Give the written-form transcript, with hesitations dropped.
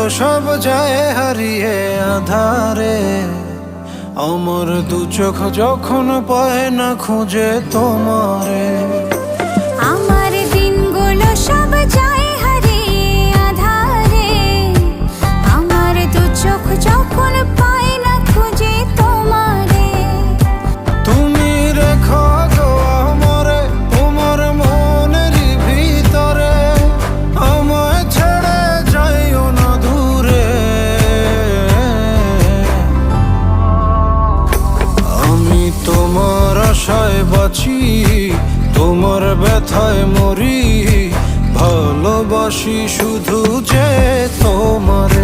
সব যায় হারিয়ে আধারে। আমার দু চোখ যখন পায় না খুঁজে তোমারে। আমার দিনগুলো সব যায় হারিয়ে আঁধারে। আমার দু চোখ যখন পায় না খুঁজে তোমারে। তুমি রেখো গো আমারে তোমার মনেরই ভিতরে, আমায় ছেড়ে যাইও না দূরে। আমি তোমার আশায় বাঁচি, তোমার ব্যথায় মরি, ভালোবাসি শুধু যে তোমার।